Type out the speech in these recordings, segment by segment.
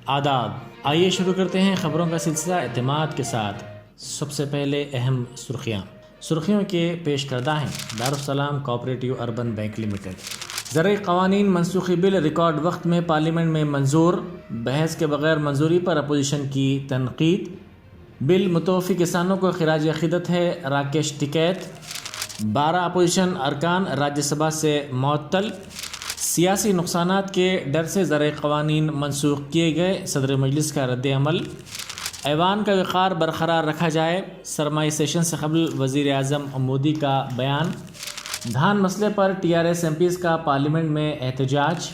آداب، آئیے شروع کرتے ہیں خبروں کا سلسلہ اعتماد کے ساتھ۔ سب سے پہلے اہم سرخیوں کے پیش کردہ ہیں۔ دارالسلام کوآپریٹیو اربن بینک لمیٹڈ۔ زرعی قوانین منسوخی بل ریکارڈ وقت میں پارلیمنٹ میں منظور، بحث کے بغیر منظوری پر اپوزیشن کی تنقید۔ بل متوفی کسانوں کو خراج عقیدت ہے، راکیش ٹکیت۔ 12 اپوزیشن ارکان راجیہ سبھا سے معطل۔ سیاسی نقصانات کے ڈر سے زرعی قوانین منسوخ کیے گئے، صدر مجلس کا رد عمل۔ ایوان کا وقار برقرار رکھا جائے، سرمائی سیشن سے قبل وزیر اعظم مودی کا بیان۔ دھان مسئلے پر TRS MPs کا پارلیمنٹ میں احتجاج۔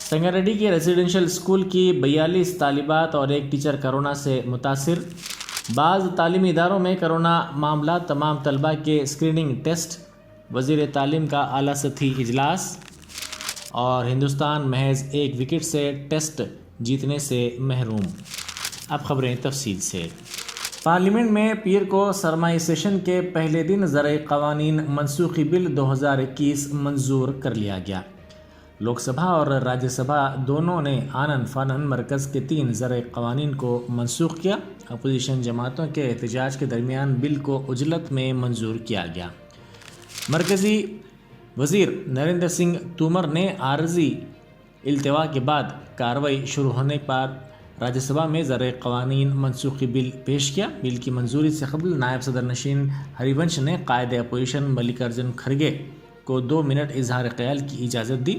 سنگاریڈی کے ریزیڈنشل اسکول کی 42 طالبات اور ایک ٹیچر کرونا سے متاثر۔ بعض تعلیمی اداروں میں کرونا معاملات، تمام طلباء کے اسکریننگ ٹیسٹ۔ وزیر تعلیم کا اعلیٰ سطحی اجلاس۔ اور ہندوستان محض 1 وکٹ سے ٹیسٹ جیتنے سے محروم۔ اب خبریں تفصیل سے۔ پارلیمنٹ میں پیر کو سرمائی سیشن کے پہلے دن زرعی قوانین منسوخی بل 2021 منظور کر لیا گیا۔ لوک سبھا اور راجیہ سبھا دونوں نے آنن فانن مرکز کے 3 زرعی قوانین کو منسوخ کیا۔ اپوزیشن جماعتوں کے احتجاج کے درمیان بل کو عجلت میں منظور کیا گیا۔ مرکزی وزیر نریندر سنگھ تومر نے عارضی التوا کے بعد کارروائی شروع ہونے پر راجیہ سبھا میں زرعی قوانین منسوخی بل پیش کیا۔ بل کی منظوری سے قبل نائب صدر نشین ہری ونش نے قائد اپوزیشن ملکارجن کھڑگے کو 2 منٹ اظہار خیال کی اجازت دی۔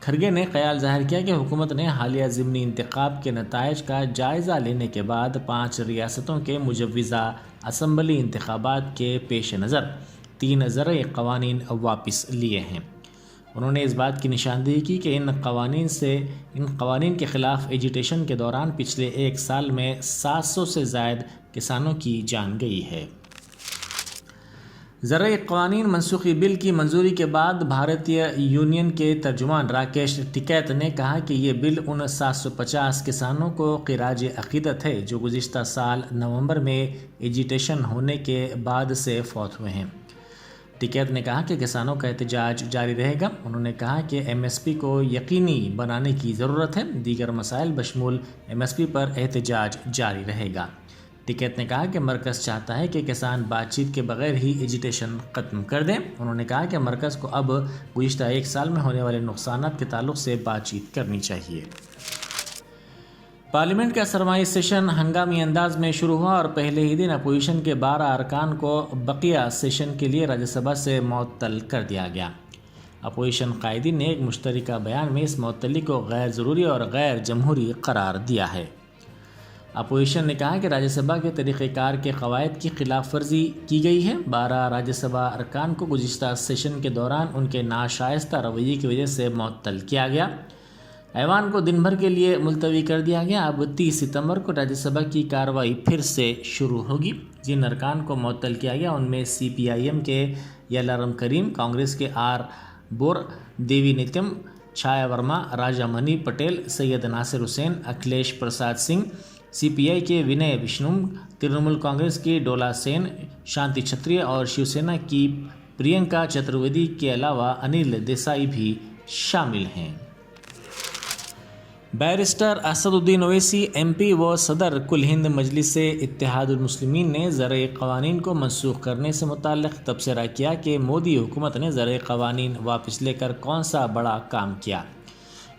کھڑگے نے خیال ظاہر کیا کہ حکومت نے حالیہ ضمنی انتخاب کے نتائج کا جائزہ لینے کے بعد 5 ریاستوں کے مجوزہ اسمبلی انتخابات کے پیش نظر 3 زرعی قوانین واپس لیے ہیں۔ انہوں نے اس بات کی نشاندہی کی کہ ان قوانین کے خلاف ایجیٹیشن کے دوران پچھلے 1 سال میں 700 سے زائد کسانوں کی جان گئی ہے۔ زرعی قوانین منسوخی بل کی منظوری کے بعد بھارتیہ یونین کے ترجمان راکیش ٹکیت نے کہا کہ یہ بل ان 750 کسانوں کو خراج عقیدت ہے جو گزشتہ سال نومبر میں ایجیٹیشن ہونے کے بعد سے فوت ہوئے ہیں۔ ٹکیت نے کہا کہ کسانوں کا احتجاج جاری رہے گا۔ انہوں نے کہا کہ MSP کو یقینی بنانے کی ضرورت ہے، دیگر مسائل بشمول MSP پر احتجاج جاری رہے گا۔ ٹکیت نے کہا کہ مرکز چاہتا ہے کہ کسان بات چیت کے بغیر ہی ایجیٹیشن ختم کر دیں۔ انہوں نے کہا کہ مرکز کو اب گزشتہ 1 سال میں ہونے والے نقصانات کے تعلق سے بات چیت کرنی چاہیے۔ پارلیمنٹ کا سرمائی سیشن ہنگامی انداز میں شروع ہوا اور پہلے ہی دن اپوزیشن کے 12 ارکان کو بقیہ سیشن کے لیے راجیہ سبھا سے معطل کر دیا گیا۔ اپوزیشن قائدین نے ایک مشترکہ بیان میں اس معطلی کو غیر ضروری اور غیر جمہوری قرار دیا ہے۔ اپوزیشن نے کہا کہ راجیہ سبھا کے طریقہ کار کے قواعد کی خلاف ورزی کی گئی ہے۔ 12 راجیہ سبھا ارکان کو گزشتہ سیشن کے دوران ان کے ناشائستہ رویے کی وجہ سے معطل کیا گیا۔ ایوان کو دن بھر کے لیے ملتوی کر دیا گیا۔ اب 30 ستمبر کو راجیہ سبھا کی کارروائی پھر سے شروع ہوگی۔ جن ارکان کو معطل کیا گیا ان میں CPIM کے یلارم کریم، کانگریس کے R بور دیوی نتیم، چھایا ورما، راجا منی پٹیل، سید ناصر حسین، اکھلیش پرساد سنگھ، CPI کے ونے وشنم، ترنمول کانگریس کی ڈولا سین، شانتی چھتریہ اور شیو سینا کی پرینکا چترویدی کے علاوہ انل دیسائی بھی شامل ہیں۔ بیرسٹر اسد الدین اویسی MP و صدر کل ہند مجلس اتحاد المسلمین نے زرعی قوانین کو منسوخ کرنے سے متعلق تبصرہ کیا کہ مودی حکومت نے زرعی قوانین واپس لے کر کون سا بڑا کام کیا۔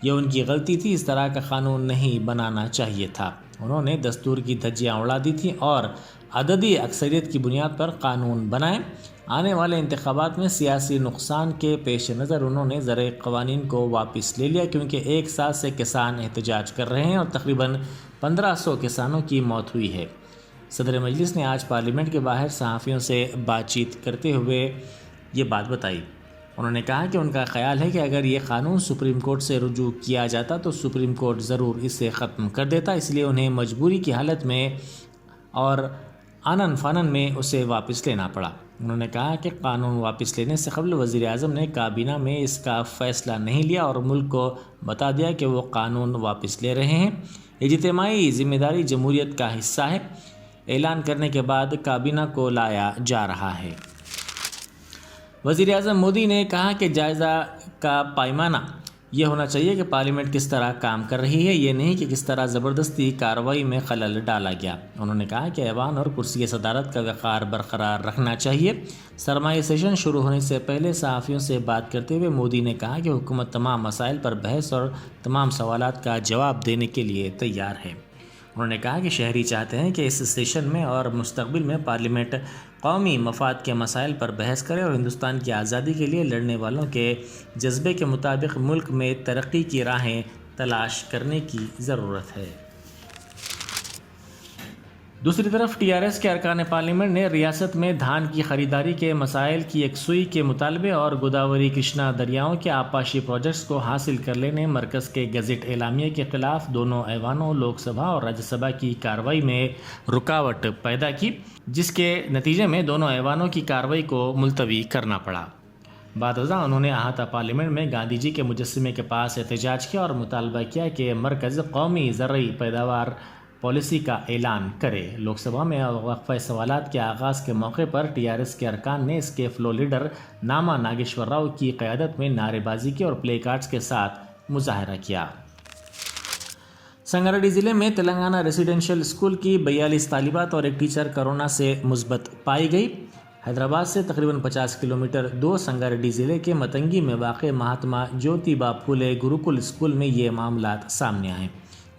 یہ ان کی غلطی تھی، اس طرح کا قانون نہیں بنانا چاہیے تھا۔ انہوں نے دستور کی دھجیاں اڑا دی تھیں اور عددی اکثریت کی بنیاد پر قانون بنائے۔ آنے والے انتخابات میں سیاسی نقصان کے پیش نظر انہوں نے زرعی قوانین کو واپس لے لیا کیونکہ 1 سال سے کسان احتجاج کر رہے ہیں اور تقریباً 1500 کسانوں کی موت ہوئی ہے۔ صدر مجلس نے آج پارلیمنٹ کے باہر صحافیوں سے بات چیت کرتے ہوئے یہ بات بتائی۔ انہوں نے کہا کہ ان کا خیال ہے کہ اگر یہ قانون سپریم کورٹ سے رجوع کیا جاتا تو سپریم کورٹ ضرور اسے ختم کر دیتا، اس لیے انہیں مجبوری کی حالت میں اور آنن فانن میں اسے واپس لینا پڑا۔ انہوں نے کہا کہ قانون واپس لینے سے قبل وزیر اعظم نے کابینہ میں اس کا فیصلہ نہیں لیا اور ملک کو بتا دیا کہ وہ قانون واپس لے رہے ہیں۔ اجتماعی ذمہ داری جمہوریت کا حصہ ہے۔ اعلان کرنے کے بعد کابینہ کو لایا جا رہا ہے۔ وزیر اعظم مودی نے کہا کہ جائزہ کا پیمانہ یہ ہونا چاہیے کہ پارلیمنٹ کس طرح کام کر رہی ہے، یہ نہیں کہ کس طرح زبردستی کارروائی میں خلل ڈالا گیا۔ انہوں نے کہا کہ ایوان اور کرسی صدارت کا وقار برقرار رکھنا چاہیے۔ سرمائی سیشن شروع ہونے سے پہلے صحافیوں سے بات کرتے ہوئے مودی نے کہا کہ حکومت تمام مسائل پر بحث اور تمام سوالات کا جواب دینے کے لیے تیار ہے۔ انہوں نے کہا کہ شہری چاہتے ہیں کہ اس سیشن میں اور مستقبل میں پارلیمنٹ قومی مفاد کے مسائل پر بحث کرے اور ہندوستان کی آزادی کے لیے لڑنے والوں کے جذبے کے مطابق ملک میں ترقی کی راہیں تلاش کرنے کی ضرورت ہے۔ دوسری طرف ٹی آر ایس کے ارکان پارلیمنٹ نے ریاست میں دھان کی خریداری کے مسائل کی یکسوئی کے مطالبے اور گوداوری کرشنا دریاؤں کے آبپاشی پروجیکٹس کو حاصل کر لینے مرکز کے گزٹ اعلامیے کے خلاف دونوں ایوانوں لوک سبھا اور راجیہ سبھا کی کارروائی میں رکاوٹ پیدا کی، جس کے نتیجے میں دونوں ایوانوں کی کارروائی کو ملتوی کرنا پڑا۔ بعد ازاں انہوں نے احاطہ پارلیمنٹ میں گاندھی جی کے مجسمے کے پاس احتجاج کیا اور مطالبہ کیا کہ مرکز قومی زرعی پیداوار پالیسی کا اعلان کرے۔ لوک سبھا میں وقفہ سوالات کے آغاز کے موقع پر ٹی آر ایس کے ارکان نے اس کے فلور لیڈر ناما ناگیشور راؤ کی قیادت میں نعرے بازی کی اور پلے کارڈز کے ساتھ مظاہرہ کیا۔ سنگاریڈی ضلع میں تلنگانہ ریزیڈینشیل اسکول کی 42 طالبات اور ایک ٹیچر کورونا سے مثبت پائی گئی۔ حیدرآباد سے تقریباً 50 کلومیٹر دور سنگاریڈی ضلع کے متنگی میں واقع مہاتما جیوتی با پھولے گروکل اسکول میں یہ معاملات سامنے آئے۔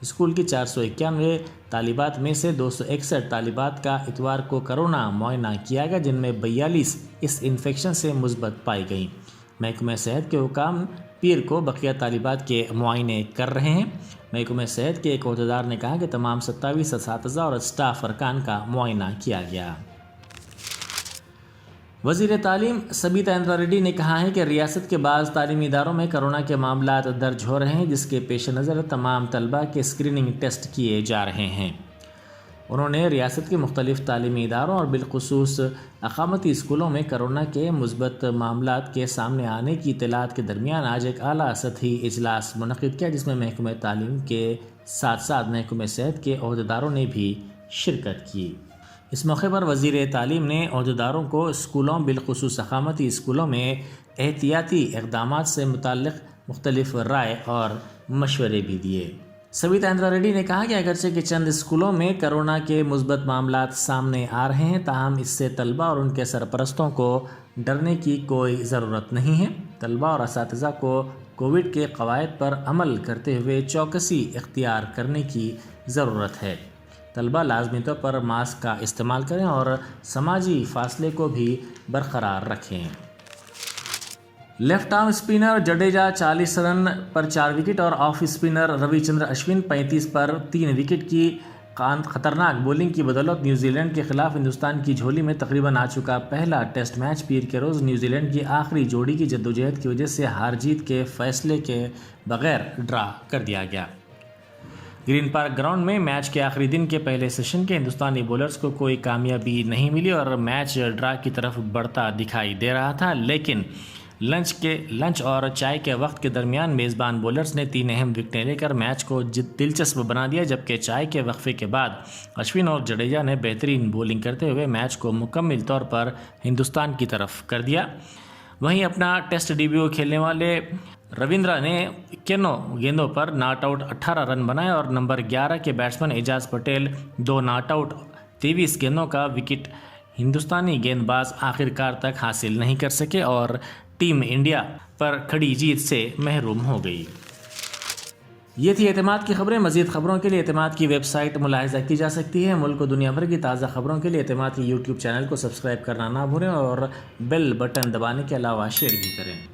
اسکول کی 491 طالبات میں سے 261 طالبات کا اتوار کو کرونا معائنہ کیا گیا، جن میں 42 اس انفیکشن سے مثبت پائی گئیں۔ محکمہ صحت کے حکام پیر کو بقیہ طالبات کے معائنے کر رہے ہیں۔ محکمہ صحت کے ایک عہدیدار نے کہا کہ تمام 27 اساتذہ اور اسٹاف ارکان کا معائنہ کیا گیا۔ وزیر تعلیم سبیتا اندرا ریڈی نے کہا ہے کہ ریاست کے بعض تعلیمی اداروں میں کرونا کے معاملات درج ہو رہے ہیں، جس کے پیش نظر تمام طلباء کے اسکریننگ ٹیسٹ کیے جا رہے ہیں۔ انہوں نے ریاست کے مختلف تعلیمی اداروں اور بالخصوص اقامتی اسکولوں میں کرونا کے مثبت معاملات کے سامنے آنے کی اطلاعات کے درمیان آج ایک اعلیٰ سطحی اجلاس منعقد کیا، جس میں محکمہ تعلیم کے ساتھ ساتھ محکمہ صحت کے عہدیداروں نے بھی شرکت کی۔ اس موقع پر وزیر تعلیم نے عہدیداروں کو اسکولوں بالخصوص اقامتی اسکولوں میں احتیاطی اقدامات سے متعلق مختلف رائے اور مشورے بھی دیے۔ سبیتا اندرا ریڈی نے کہا کہ اگرچہ کہ چند اسکولوں میں کرونا کے مثبت معاملات سامنے آ رہے ہیں، تاہم اس سے طلباء اور ان کے سرپرستوں کو ڈرنے کی کوئی ضرورت نہیں ہے۔ طلباء اور اساتذہ کو کووڈ کے قواعد پر عمل کرتے ہوئے چوکسی اختیار کرنے کی ضرورت ہے۔ طلباء لازمی طور پر ماسک کا استعمال کریں اور سماجی فاصلے کو بھی برقرار رکھیں۔ لیفٹ آرم اسپنر جڈیجا 40 رن پر 4 وکٹ اور آف اسپنر روی چندر اشون 35 پر 3 وکٹ کی خطرناک بولنگ کی بدولت نیوزی لینڈ کے خلاف ہندوستان کی جھولی میں تقریباً آ چکا پہلا ٹیسٹ میچ پیر کے روز نیوزی لینڈ کی آخری جوڑی کی جدوجہد کی وجہ سے ہار جیت کے فیصلے کے بغیر ڈرا کر دیا گیا۔ گرین پارک گراؤنڈ میں میچ کے آخری دن کے پہلے سیشن کے ہندوستانی بولرز کو کوئی کامیابی نہیں ملی اور میچ ڈرا کی طرف بڑھتا دکھائی دے رہا تھا، لیکن لنچ اور چائے کے وقت کے درمیان میزبان بولرز نے 3 اہم وکٹیں لے کر میچ کو دلچسپ بنا دیا، جبکہ چائے کے وقفے کے بعد اشون اور جڈیجا نے بہترین بولنگ کرتے ہوئے میچ کو مکمل طور پر ہندوستان کی طرف کر دیا۔ وہیں اپنا ٹیسٹ ڈیبیو کھیلنے والے رویندرا نے 91 گیندوں پر ناٹ آؤٹ 18 رن بنائے اور نمبر 11 کے batsman Ajaz Patel 2 not out 23 گیندوں کا وکٹ ہندوستانی گیند باز آخرکار تک حاصل نہیں کر سکے اور ٹیم انڈیا پر کھڑی جیت سے محروم ہو گئی۔ یہ تھی اعتماد کی خبریں۔ مزید خبروں کے لیے اعتماد کی ویب سائٹ ملاحظہ کی جا سکتی ہے۔ ملک و دنیا بھر کی تازہ خبروں کے لیے اعتماد کی یوٹیوب چینل کو سبسکرائب کرنا نہ بھولیں اور بیل بٹن دبانے کے علاوہ شیئر بھی کریں۔